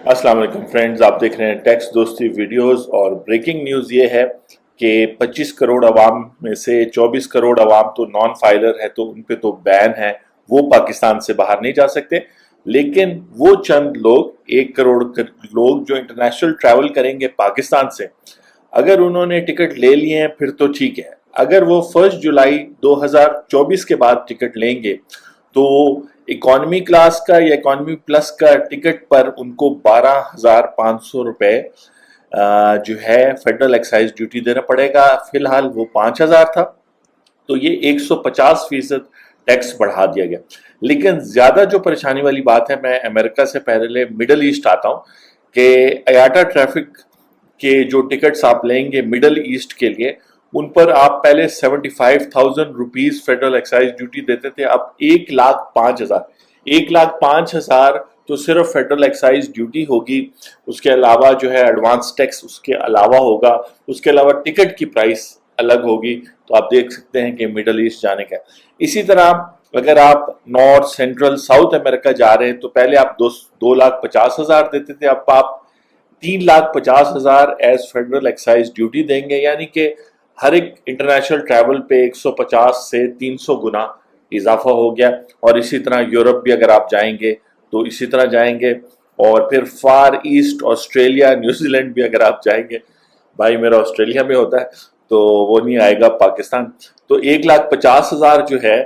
अस्सलाम वालेकुम फ्रेंड्स, आप देख रहे हैं टैक्स दोस्ती वीडियोस। और ब्रेकिंग न्यूज़ ये है कि 25 करोड़ अवाम में से 24 करोड़ अवाम तो नॉन फाइलर है, तो उन पे तो बैन है, वो पाकिस्तान से बाहर नहीं जा सकते। लेकिन वो चंद लोग 1 करोड़ लोग जो इंटरनेशनल ट्रैवल करेंगे पाकिस्तान से, अगर उन्होंने टिकट ले लिए हैं फिर तो ठीक है। अगर वो 1 जुलाई 2024 के बाद टिकट लेंगे तो इकॉनमी क्लास का या इकॉनमी प्लस का टिकट पर उनको 12,500 रुपए जो है फेडरल एक्साइज ड्यूटी देना पड़ेगा। फिलहाल वो 5,000 था, तो ये 150% टैक्स बढ़ा दिया गया। लेकिन ज्यादा जो परेशानी वाली बात है, मैं अमेरिका से पहले मिडल ईस्ट आता हूँ कि अयाटा ट्रैफिक के जो टिकट्स आप लेंगे मिडल ईस्ट के लिए, उन पर आप पहले 75,000 रुपीज फेडरल एक्साइज ड्यूटी देते थे, अब 1,05,000। 1,05,000 तो सिर्फ फेडरल एक्साइज ड्यूटी होगी। उसके अलावा जो है एडवांस टैक्स उसके अलावा होगा, उसके अलावा टिकट की प्राइस अलग होगी। तो आप देख सकते हैं कि मिडल ईस्ट जाने का। इसी तरह अगर आप नॉर्थ सेंट्रल साउथ अमेरिका जा रहे हैं तो पहले आप 2,50,000 देते थे, अब आप 3,50,000 एज फेडरल एक्साइज ड्यूटी देंगे। यानी कि हर एक इंटरनेशनल ट्रैवल पे 150 से 300 गुना इजाफा हो गया। और इसी तरह यूरोप भी अगर आप जाएंगे तो इसी तरह जाएंगे। और फिर फार ईस्ट ऑस्ट्रेलिया न्यूजीलैंड भी अगर आप जाएंगे, भाई मेरा ऑस्ट्रेलिया में होता है तो वो नहीं आएगा पाकिस्तान। तो 1,50,000 जो है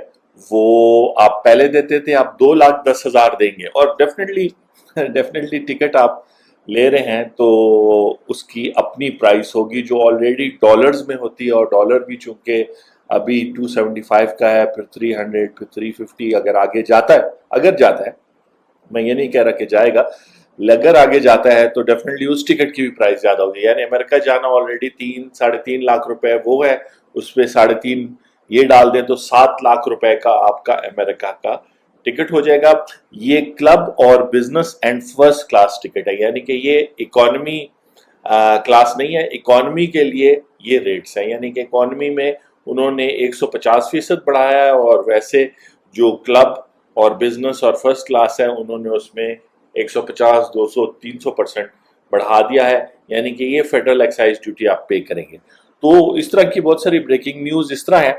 वो आप पहले देते थे, आप 2,10,000 देंगे। और डेफिनेटली डेफिनेटली टिकट आप ले रहे हैं तो उसकी अपनी प्राइस होगी जो ऑलरेडी डॉलर्स में होती है। और डॉलर भी चूंकि अभी 275 का है, फिर 300, फिर 350, अगर आगे जाता है, अगर जाता है, मैं ये नहीं कह रहा कि जाएगा, अगर आगे जाता है तो डेफिनेटली उस टिकट की भी प्राइस ज्यादा होगी। यानी अमेरिका जाना ऑलरेडी 3-3.5 लाख रुपए वो है, उस पर 3.5 ये डाल दें तो 7 लाख रुपए का आपका अमेरिका का टिकट हो जाएगा। ये क्लब और business and first class ticket है, यानी कि ये इकोनॉमी क्लास नहीं है। इकोनॉमी के लिए ये रेट्स है, यानी कि इकोनॉमी में उन्होंने 150% बढ़ाया है, और वैसे जो क्लब और बिजनेस और फर्स्ट क्लास है उन्होंने उसमें 150, 200, 300% बढ़ा दिया है। यानी कि ये फेडरल एक्साइज ड्यूटी आप पे करेंगे। तो इस तरह की बहुत सारी ब्रेकिंग न्यूज इस तरह है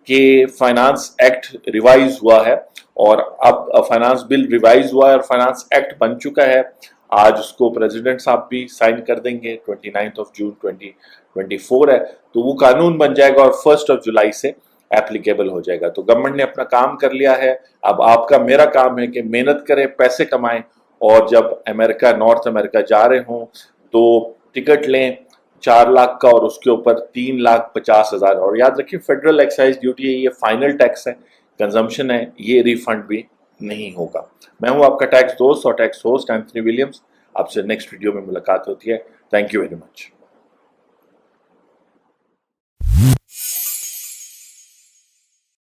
कि फाइनेंस एक्ट रिवाइज हुआ है, और अब फाइनेंस बिल रिवाइज हुआ है और फाइनेंस एक्ट बन चुका है। आज उसको प्रेसिडेंट साहब भी साइन कर देंगे, 29 जून 2024 है, तो वो कानून बन जाएगा और 1 जुलाई से एप्लीकेबल हो जाएगा। तो गवर्नमेंट ने अपना काम कर लिया है। अब आपका मेरा काम है कि मेहनत करें, पैसे कमाएं, और जब अमेरिका नॉर्थ अमेरिका जा रहे हों तो टिकट लें 4 लाख का, और उसके ऊपर 3,50,000। और याद रखिए फेडरल एक्साइज ड्यूटी है, ये फाइनल टैक्स है, कंजम्पशन है, ये रिफंड भी नहीं होगा। मैं हूं आपका टैक्स दोस्त और टैक्स होस्ट एंथनी विलियम्स। आपसे नेक्स्ट वीडियो में मुलाकात होती है। Thank you very much.